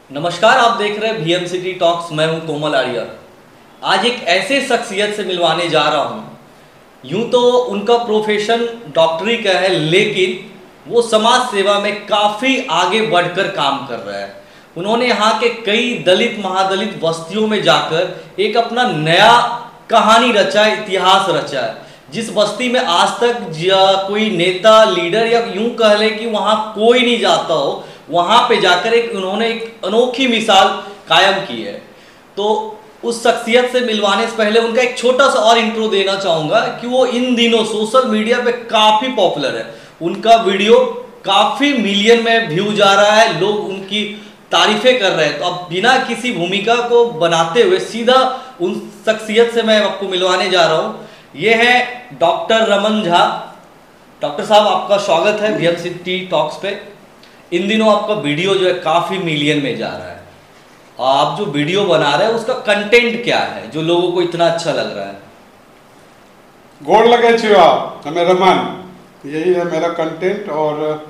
नमस्कार, आप देख रहे हैं VMCT टॉक्स। मैं हूं कोमल आर्यर। आज एक ऐसे शख्सियत से मिलवाने जा रहा हूं। यूं तो उनका प्रोफेशन डॉक्टरी का है, लेकिन वो समाज सेवा में काफ़ी आगे बढ़कर काम कर रहा है। उन्होंने यहाँ के कई दलित महादलित बस्तियों में जाकर एक अपना नया कहानी रचा है, इतिहास रचा है। जिस बस्ती में आज तक कोई नेता लीडर या यूं कह ले कि वहाँ कोई नहीं जाता हो, वहाँ पे जाकर उन्होंने एक अनोखी मिसाल कायम की है। तो उस शख्सियत से मिलवाने से पहले उनका एक छोटा सा और इंट्रो देना चाहूँगा कि वो इन दिनों सोशल मीडिया पे काफ़ी पॉपुलर है। उनका वीडियो काफ़ी मिलियन में व्यू जा रहा है, लोग उनकी तारीफें कर रहे हैं। तो अब बिना किसी भूमिका को बनाते हुए सीधा उन शख्सियत से मैं आपको मिलवाने जा रहा हूँ। ये है डॉक्टर रमन झा। डॉक्टर साहब, आपका स्वागत है VMCT टॉक्स पे। इन दिनों आपका वीडियो जो है काफ़ी मिलियन में जा रहा है। आप जो वीडियो बना रहे हैं उसका कंटेंट क्या है जो लोगों को इतना अच्छा लग रहा है? गोड़ लगे छुआ हमें रमन, यही है मेरा कंटेंट। और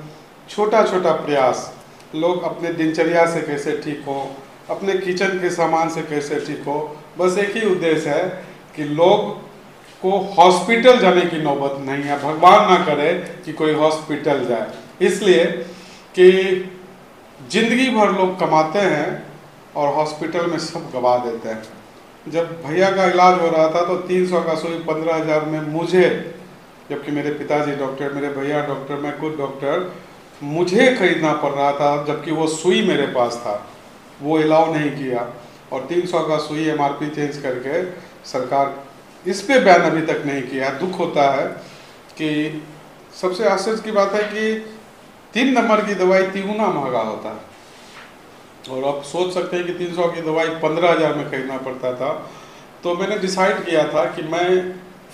छोटा छोटा प्रयास, लोग अपने दिनचर्या से कैसे ठीक हो, अपने किचन के सामान से कैसे ठीक हो, बस एक ही उद्देश्य है कि लोग को हॉस्पिटल जाने की नौबत नहीं है। भगवान ना करे कि कोई हॉस्पिटल जाए, इसलिए कि जिंदगी भर लोग कमाते हैं और हॉस्पिटल में सब गवा देते हैं। जब भैया का इलाज हो रहा था तो 300 का सुई 15,000 में मुझे, जबकि मेरे पिताजी डॉक्टर, मेरे भैया डॉक्टर, मैं खुद डॉक्टर, मुझे खरीदना पड़ रहा था, जबकि वो सुई मेरे पास था, वो अलाउ नहीं किया। और 300 का सुई MRP चेंज करके सरकार इस पे बैन अभी तक नहीं किया। दुख होता है कि सबसे आश्चर्य की बात है कि 3 नंबर की दवाई 3 गुना महंगा होता है। और आप सोच सकते हैं कि 300 की दवाई 15,000 में खरीदना पड़ता था। तो मैंने डिसाइड किया था कि मैं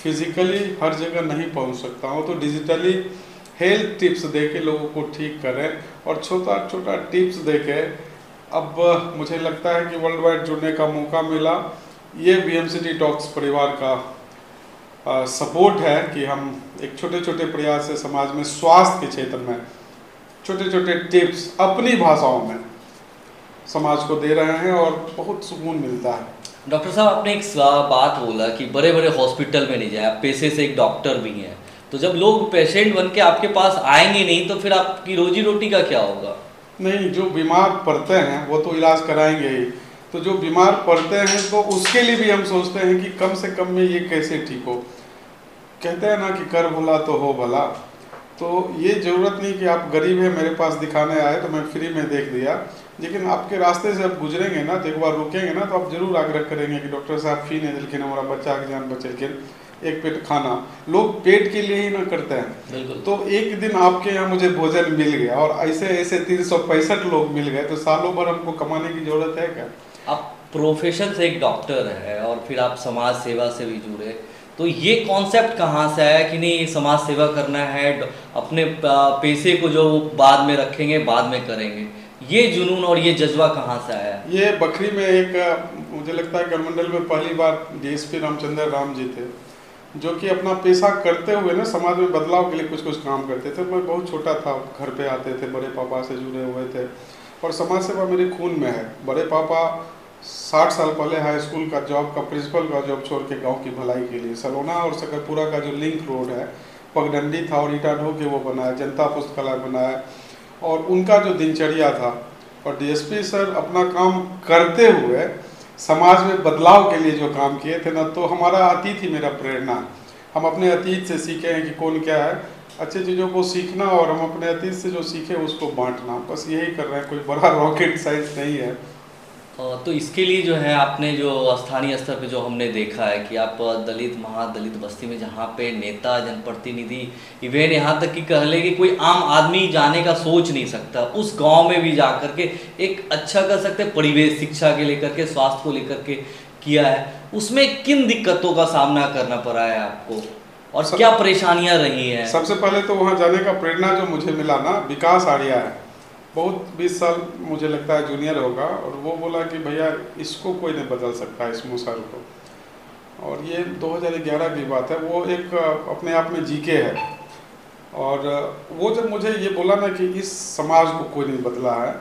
फिजिकली हर जगह नहीं पहुंच सकता हूं, तो डिजिटली हेल्थ टिप्स दे के लोगों को ठीक करें। और छोटा छोटा टिप्स दे के अब मुझे लगता है कि वर्ल्ड वाइड जुड़ने का मौका मिला। ये VMCT टॉक्स परिवार का सपोर्ट है कि हम एक छोटे छोटे प्रयास से समाज में स्वास्थ्य के क्षेत्र में छोटे छोटे टिप्स अपनी भाषाओं में समाज को दे रहे हैं और बहुत सुकून मिलता है। डॉक्टर साहब, आपने एक बात बोला कि बड़े बड़े हॉस्पिटल में नहीं जाए, आप पेशे से एक डॉक्टर भी हैं। तो जब लोग पेशेंट बन के आपके पास आएंगे नहीं तो फिर आपकी रोजी रोटी का क्या होगा? नहीं, जो बीमार पड़ते हैं वो तो इलाज कराएंगे ही। तो जो बीमार पड़ते हैं तो उसके लिए भी हम सोचते हैं कि कम से कम में ये कैसे ठीक हो। कहते हैं ना कि कर भला तो हो भला। तो ये ज़रूरत नहीं कि आप गरीब हैं मेरे पास दिखाने आए तो मैं फ्री में देख दिया, लेकिन आपके रास्ते से आप गुजरेंगे ना तो एक बार रुकेंगे ना तो आप जरूर आग्रह करेंगे कि डॉक्टर साहब फी नहीं दिलखिन, हमारा बच्चा की जान बचलखिन, एक पेट खाना। लोग पेट के लिए ही ना करते हैं। तो एक दिन आपके यहाँ मुझे भोजन मिल गया और ऐसे ऐसे 365 लोग मिल गए, तो सालों भर हमको कमाने की जरूरत है क्या? आप प्रोफेशन से एक डॉक्टर है और फिर आप समाज सेवा से भी जुड़े, तो ये कॉन्सेप्ट कहाँ से आया कि नहीं समाज सेवा करना है, अपने पैसे को जो बाद में रखेंगे बाद में करेंगे? ये जुनून और ये जज्बा कहाँ से आया? ये बखरी में एक, मुझे लगता है करमंडल में पहली बार DSP रामचंद्र राम जी थे, जो कि अपना पेशा करते हुए ना समाज में बदलाव के लिए कुछ कुछ काम करते थे। मैं बहुत छोटा था, घर पे आते थे, बड़े पापा से जुड़े हुए थे और समाज सेवा मेरे खून में है। बड़े पापा 60 साल पहले हाई स्कूल का जॉब का प्रिंसिपल का जॉब छोड़ के गांव की भलाई के लिए सलोना और सकरपुरा का जो लिंक रोड है, पगडंडी था और ईटा ढो के वो बनाया, जनता पुस्तकालय बनाया। और उनका जो दिनचर्या था, और DSP सर अपना काम करते हुए समाज में बदलाव के लिए जो काम किए थे ना, तो हमारा अतीत ही मेरा प्रेरणा। हम अपने अतीत से सीखे हैं कि कौन क्या है, अच्छी चीज़ों को सीखना और हम अपने अतीत से जो सीखे उसको बांटना, बस यही कर रहे हैं। कोई बड़ा रॉकेट साइंस नहीं है। तो इसके लिए जो है आपने जो स्थानीय स्तर पे जो हमने देखा है कि आप दलित महादलित बस्ती में जहाँ पे नेता जनप्रतिनिधि इवेन यहाँ तक कि कह ले कि कोई आम आदमी जाने का सोच नहीं सकता, उस गांव में भी जा कर के एक अच्छा कर सकते परिवेश, शिक्षा के लेकर के, स्वास्थ्य को लेकर के किया है। उसमें किन दिक्कतों का सामना करना पड़ा है आपको और क्या परेशानियाँ रही हैं? सबसे पहले तो वहाँ जाने का प्रेरणा जो मुझे मिला ना, विकास आर्या है, बहुत 20 साल मुझे लगता है जूनियर होगा, और वो बोला कि भैया इसको कोई नहीं बदल सकता, इस मुसहर को। और ये 2011 की बात है। वो एक अपने आप में जीके है। और वो जब मुझे ये बोला ना कि इस समाज को कोई नहीं बदला है,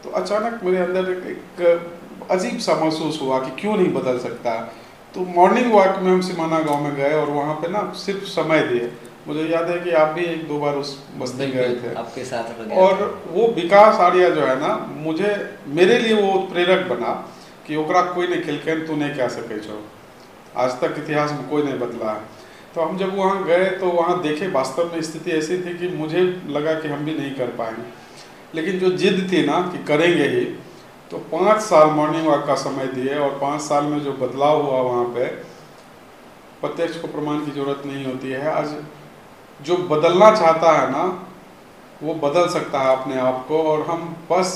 तो अचानक मेरे अंदर एक अजीब सा महसूस हुआ कि क्यों नहीं बदल सकता। तो मॉर्निंग वॉक में हम सिमाना गांव में गए और वहाँ पे ना सिर्फ समय दिए। मुझे याद है कि आप भी एक दो बार उस बस्ती गए थे आपके साथ और वो विकास आर्या जो है ना, मुझे मेरे लिए वो प्रेरक बना कि ओकरा कोई नहीं खिलकेन तू नहीं कह सके छो, आज तक इतिहास में कोई नहीं बदला है। तो हम जब वहाँ गए तो वहाँ देखे वास्तव में स्थिति ऐसी थी कि मुझे लगा कि हम भी नहीं कर पाएंगे, लेकिन जो जिद थी ना कि करेंगे ही, तो 5 साल मॉर्निंग वॉक का समय दिए और 5 साल में जो बदलाव हुआ वहाँ पे, प्रत्यक्ष को प्रमाण की जरूरत नहीं होती है। आज जो बदलना चाहता है ना वो बदल सकता है अपने आप को, और हम बस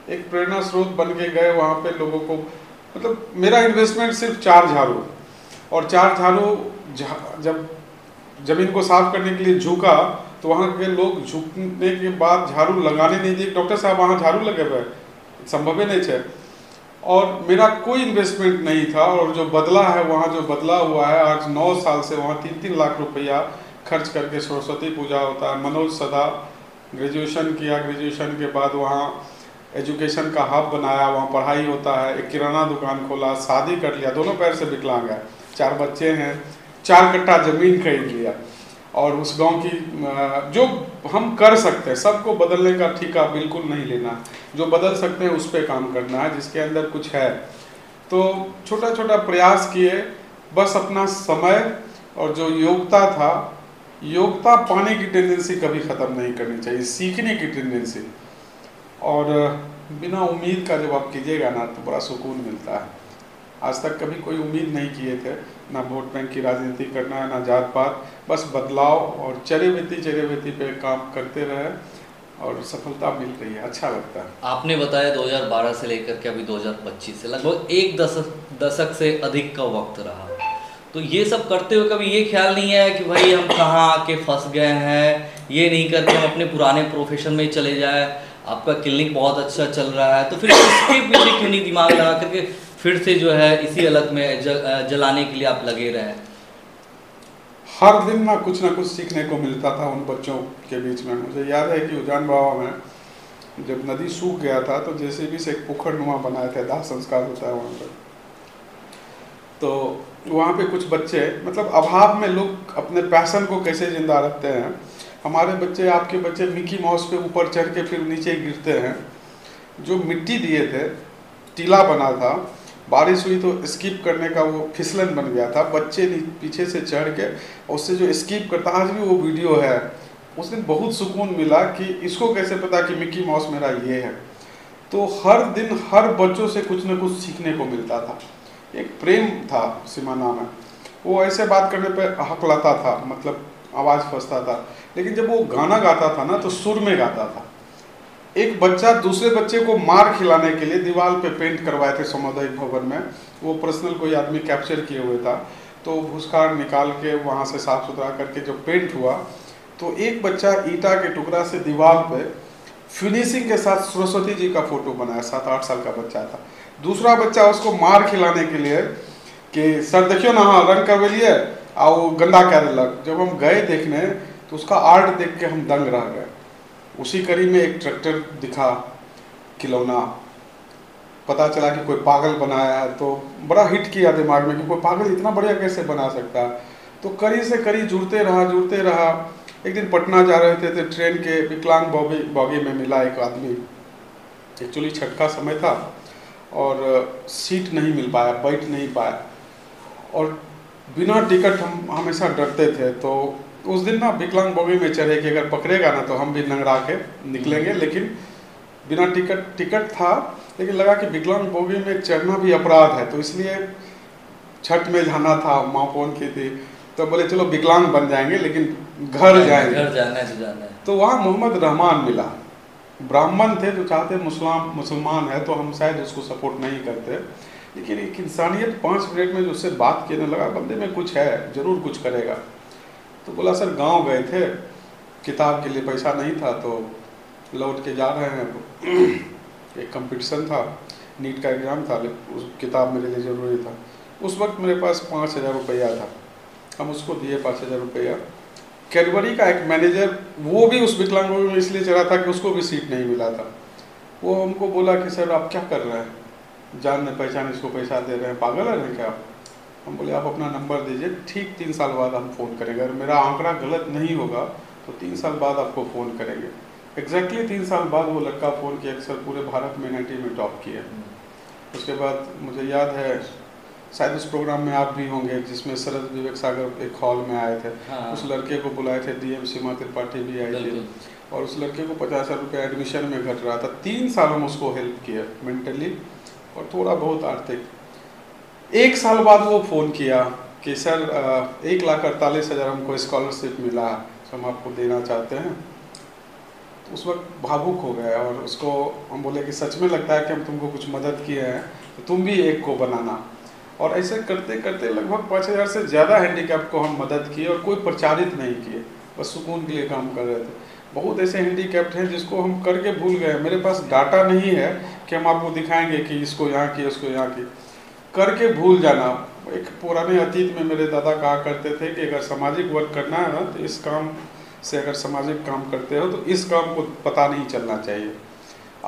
एक प्रेरणा स्रोत बन के गए वहाँ पे लोगों को। मतलब मेरा इन्वेस्टमेंट सिर्फ 4 झाड़ू, और 4 झाड़ू जब जमीन को साफ करने के लिए झुका तो वहाँ के लोग झुकने के बाद झाड़ू लगाने नहीं दिए। डॉक्टर साहब वहाँ झाड़ू लगे हुए, संभव ही नहीं है। और मेरा कोई इन्वेस्टमेंट नहीं था, और जो बदला है वहाँ जो बदला हुआ है, आज 9 साल से वहाँ 3-3 लाख रुपया खर्च करके सरस्वती पूजा होता है। मनोज सदा ग्रेजुएशन किया, ग्रेजुएशन के बाद वहाँ एजुकेशन का हब बनाया, वहाँ पढ़ाई होता है। एक किराना दुकान खोला, शादी कर लिया, दोनों पैर से विकलांग है, 4 बच्चे हैं, 4 कट्ठा ज़मीन खरीद लिया। और उस गांव की जो हम कर सकते हैं, सबको बदलने का ठेका बिल्कुल नहीं लेना, जो बदल सकते हैं उस पर काम करना है, जिसके अंदर कुछ है। तो छोटा छोटा प्रयास किए, बस अपना समय और जो योग्यता था, योग्यता पाने की टेंडेंसी कभी ख़त्म नहीं करनी चाहिए, सीखने की टेंडेंसी। और बिना उम्मीद का जब आप कीजिएगा ना तो बड़ा सुकून मिलता है। आज तक कभी कोई उम्मीद नहीं किए थे, ना वोट बैंक की राजनीति करना है, ना जात पात, बस बदलाव और चरेवेती पे काम करते रहे और सफलता मिल रही है, अच्छा लगता है। आपने बताया 2012 से लेकर के अभी 2025 से लगभग एक दशक से अधिक का वक्त रहा। तो ये सब करते हुए कभी ये ख्याल नहीं आया कि भाई हम कहाँ आके फंस गए हैं, ये नहीं करके हम अपने पुराने प्रोफेशन में चले जाए। आपका क्लिनिक बहुत अच्छा चल रहा है, तो फिर इसके पीछे क्यों नहीं दिमाग लगा करके फिर से जो है इसी अलग में जलाने के लिए आप लगे रहे? हर दिन ना कुछ सीखने को मिलता था उन बच्चों के बीच में। मुझे याद है कि उजान बाबा में जब नदी सूख गया था तो जेसीबी से एक पोखरनुमा बनाए थे, दाह संस्कार होता है वहाँ पर। तो वहाँ पे कुछ बच्चे, मतलब अभाव में लोग अपने पैशन को कैसे जिंदा रखते हैं। हमारे बच्चे, आपके बच्चे मिकी माउस पे ऊपर चढ़ के फिर नीचे गिरते हैं। जो मिट्टी दिए थे, टीला बना था, बारिश हुई तो स्किप करने का वो फिसलन बन गया था, बच्चे पीछे से चढ़ के उससे जो स्किप करता, आज भी वो वीडियो है। उस दिन बहुत सुकून मिला कि इसको कैसे पता कि मिकी माउस मेरा ये है। तो हर दिन हर बच्चों से कुछ न कुछ सीखने को मिलता था। एक प्रेम था सिमाना में, वो ऐसे बात करने पे हकलाता था, मतलब आवाज़ फंसता था, लेकिन जब वो गाना गाता था ना तो सुर में गाता था। एक बच्चा दूसरे बच्चे को मार खिलाने के लिए दीवार पे पेंट करवाए थे सामुदायिक भवन में, वो पर्सनल कोई आदमी कैप्चर किए हुए था। तो भूसकार निकाल के वहाँ से साफ सुथरा करके जब पेंट हुआ तो एक बच्चा ईटा के टुकड़ा से दीवार पे फिनिशिंग के साथ सरस्वती जी का फोटो बनाया, 7-8 साल का बच्चा था। दूसरा बच्चा उसको मार खिलाने के लिए कि सर देखियो ना, हाँ रंग करवेलिए और वो गंदा कह दिलक। जब हम गए देखने तो उसका आर्ट देख के हम दंग रह गए। उसी कड़ी में एक ट्रैक्टर दिखा, खिलौना, पता चला कि कोई पागल बनाया है, तो बड़ा हिट किया दिमाग में कि कोई पागल इतना बढ़िया कैसे बना सकता है। तो कड़ी से कड़ी जुड़ते रहा। एक दिन पटना जा रहे थे तो ट्रेन के विकलांग बॉगी में मिला एक आदमी। एक्चुअली छठ का समय था और सीट नहीं मिल पाया, बैठ नहीं पाया, और बिना टिकट हम हमेशा डरते थे। तो उस दिन ना विकलांग बॉगी में चढ़े कि अगर पकड़ेगा ना तो हम भी नंगरा के निकलेंगे, लेकिन बिना टिकट था, लेकिन लगा कि विकलांग बॉगी में चढ़ना भी अपराध है, तो इसलिए छठ में जाना था, माँ फोन की थी, तो बोले चलो विकलांग बन जाएंगे लेकिन घर जाएंगे, घर जाना है। तो वहाँ मोहम्मद रहमान मिला, ब्राह्मण थे जो चाहते मुसलमान है, तो हम शायद उसको सपोर्ट नहीं करते, लेकिन एक इंसानियत 5 मिनट में जो उससे बात करने लगा, बंदे में कुछ है, जरूर कुछ करेगा। तो बोला सर गांव गए थे, किताब के लिए पैसा नहीं था, तो लौट के जा रहे हैं, एक कंपटीशन था, नीट का एग्ज़ाम था, उस किताब मेरे लिए ज़रूरी था। उस वक्त मेरे पास 5,000 रुपया था, हम उसको दिए 5,000 रुपया। कैडबरी का एक मैनेजर, वो भी उस विकलांग में इसलिए चला था कि उसको भी सीट नहीं मिला था, वो हमको बोला कि सर आप क्या कर रहे हैं, जान पहचान इसको पैसा दे रहे हैं, पागल है क्या? हम बोले आप अपना नंबर दीजिए, ठीक 3 साल बाद हम फ़ोन करेंगे, अगर मेरा आंकड़ा गलत नहीं होगा तो 3 साल बाद आपको फ़ोन करेंगे। एग्जैक्टली 3 साल बाद वो लड़का फ़ोन किया, सर पूरे भारत में 90 में टॉप किया। उसके बाद मुझे याद है, शायद उस प्रोग्राम में आप भी होंगे जिसमें शरद विवेक सागर एक हॉल में आए थे। हाँ। उस लड़के को बुलाए थे, डीएम सीमा त्रिपाठी भी आई थी, और उस लड़के को 50,000 रुपये एडमिशन में घट रहा था। 3 साल हम उसको हेल्प किया मेंटली और थोड़ा बहुत आर्थिक। 1 साल बाद वो फ़ोन किया कि सर 1,48,000 हमको स्कॉलरशिप मिला, तो हम आपको देना चाहते हैं। तो उस वक्त भावुक हो गया और उसको हम बोले कि सच में लगता है कि हम तुमको कुछ मदद किए हैं, तो तुम भी एक को बनाना। और ऐसे करते करते लगभग 5,000 से ज़्यादा हैंडीकैप को हम मदद किए और कोई प्रचारित नहीं किए, बस सुकून के लिए काम कर रहे थे। बहुत ऐसे हैंडीकैप्ड हैं जिसको हम करके भूल गए। मेरे पास डाटा नहीं है कि हम आपको दिखाएंगे कि इसको यहाँ किया, उसको यहाँ की, करके भूल जाना। एक पुराने अतीत में मेरे दादा कहा करते थे कि अगर सामाजिक वर्क करना है ना, तो इस काम से अगर सामाजिक काम करते हो तो इस काम को पता नहीं चलना चाहिए।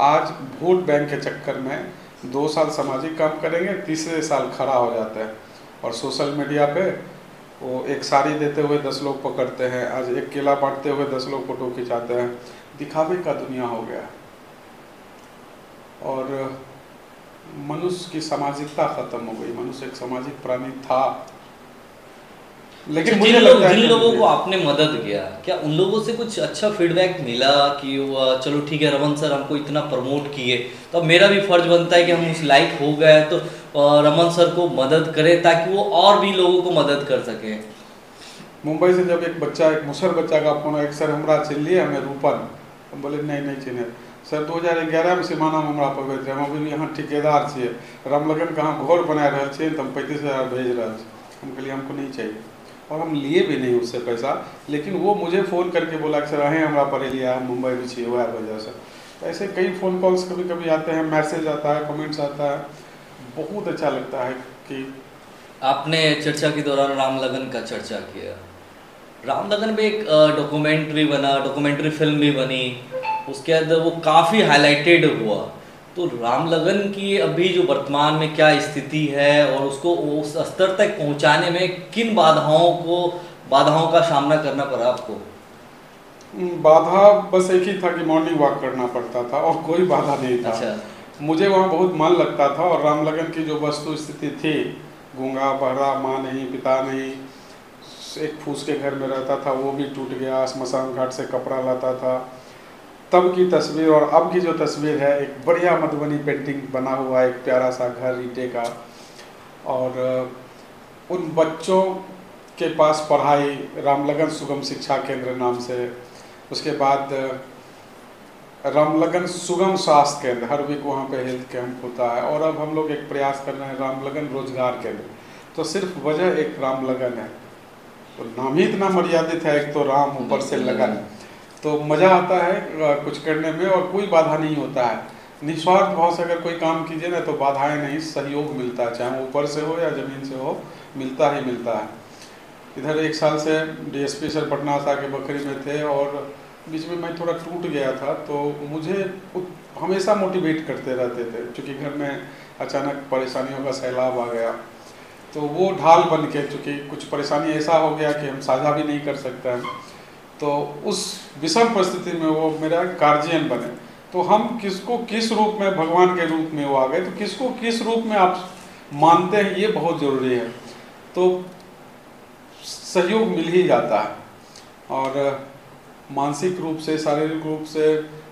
आज वोट बैंक के चक्कर में 2 साल सामाजिक काम करेंगे, तीसरे साल खड़ा हो जाता है और सोशल मीडिया पे वो एक साड़ी देते हुए 10 लोग पकड़ते हैं, आज एक केला बांटते हुए 10 लोग फोटो खिंचाते हैं। दिखावे का दुनिया हो गया और मनुष्य की सामाजिकता खत्म हो गई। मनुष्य एक सामाजिक प्राणी था, लेकिन मुझे लगता है जिन लोगों को आपने मदद किया, क्या उन लोगों से कुछ अच्छा फीडबैक मिला कि चलो ठीक है रमन सर हमको इतना प्रमोट किए, तो अब मेरा भी फर्ज बनता है कि हम उस लायक हो गए तो रमन सर को मदद करें ताकि वो और भी लोगों को मदद कर सकें। मुंबई से जब एक बच्चा, एक मुसर बच्चा का फोन आया, सर हमरा चिन्हलिए हमें रूपन, हम बोले नहीं चिन्हे सर। 2011 में सीमाना में हमरा पर गए थे, हम अभी यहाँ ठेकेदार छिए, रामलगन का हम घर बना रहे थे तो हम 35,000 भेज रहे थे। हम कहलिए हमको नहीं चाहिए और हम लिए भी नहीं उससे पैसा, लेकिन वो मुझे फ़ोन करके बोला कि सर अहें हमरा पर लिया, हम मुंबई में छिए वह वजह से। तो ऐसे कई फ़ोन कॉल्स कभी कभी आते हैं, मैसेज आता है, कमेंट्स आता है, बहुत अच्छा लगता है कि आपने चर्चा के दौरान रामलगन का चर्चा किया। रामलगन में एक डॉक्यूमेंट्री बना, डॉक्यूमेंट्री फिल्म भी बनी, उसके अंदर वो काफ़ी हाईलाइटेड हुआ। तो रामलगन की अभी जो वर्तमान में क्या स्थिति है और उसको उस स्तर तक पहुंचाने में किन बाधाओं का सामना करना पड़ा आपको? बाधा बस एक ही था कि मॉर्निंग वॉक करना पड़ता था और कोई बाधा नहीं था। अच्छा। मुझे वहाँ बहुत मन लगता था और रामलगन की जो वस्तु स्थिति थी, गूंगा बहरा, माँ नहीं पिता नहीं, एक फूस के घर में रहता था, वो भी टूट गया, स्मशान घाट से कपड़ा लाता था, तब की तस्वीर और अब की जो तस्वीर है, एक बढ़िया मधुबनी पेंटिंग बना हुआ एक प्यारा सा घर ईंटे का। और उन बच्चों के पास पढ़ाई, रामलगन सुगम शिक्षा केंद्र नाम से, उसके बाद रामलगन सुगम स्वास्थ्य केंद्र, हर वीक वहाँ पे हेल्थ कैंप होता है। और अब हम लोग एक प्रयास कर रहे हैं रामलगन रोजगार केंद्र। तो सिर्फ वजह एक रामलगन है, तो नाम ही इतना मर्यादित है, एक तो राम ऊपर से लगन, तो मज़ा आता है कुछ करने में और कोई बाधा नहीं होता है। निस्वार्थ भाव से अगर कोई काम कीजिए ना तो बाधाएं नहीं, सहयोग मिलता है, चाहे वो ऊपर से हो या ज़मीन से हो, मिलता ही मिलता है। इधर 1 साल से डीएसपी सर पटना से आके बकरी में थे और बीच में मैं थोड़ा टूट गया था, तो मुझे हमेशा मोटिवेट करते रहते थे, क्योंकि घर में अचानक परेशानियों का सैलाब आ गया, तो वो ढाल बन के, चूँकि कुछ परेशानी ऐसा हो गया कि हम साझा भी नहीं कर सकते हैं, तो उस विषम परिस्थिति में वो मेरा गार्जियन बने। तो हम किसको किस रूप में, भगवान के रूप में वो आ गए, तो किसको किस रूप में आप मानते हैं ये बहुत ज़रूरी है। तो सहयोग मिल ही जाता है और मानसिक रूप से, शारीरिक रूप से,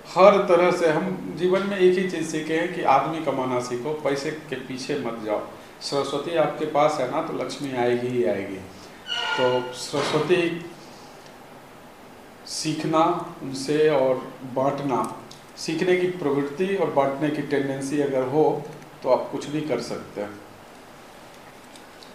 हर तरह से हम जीवन में एक ही चीज़ सीखे हैं कि आदमी कमाना सीखो, पैसे के पीछे मत जाओ। सरस्वती आपके पास है ना तो लक्ष्मी आएगी ही आएगी। तो सरस्वती सीखना उनसे और बांटना, सीखने की प्रवृत्ति और बांटने की टेंडेंसी अगर हो तो आप कुछ भी कर सकते हैं।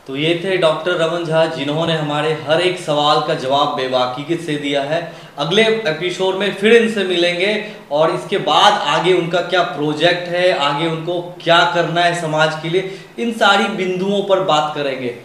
तो ये थे डॉक्टर रमन झा, जिन्होंने हमारे हर एक सवाल का जवाब बेबाकी से दिया है। अगले एपिसोड में फिर इनसे मिलेंगे और इसके बाद आगे उनका क्या प्रोजेक्ट है, आगे उनको क्या करना है समाज के लिए, इन सारी बिंदुओं पर बात करेंगे।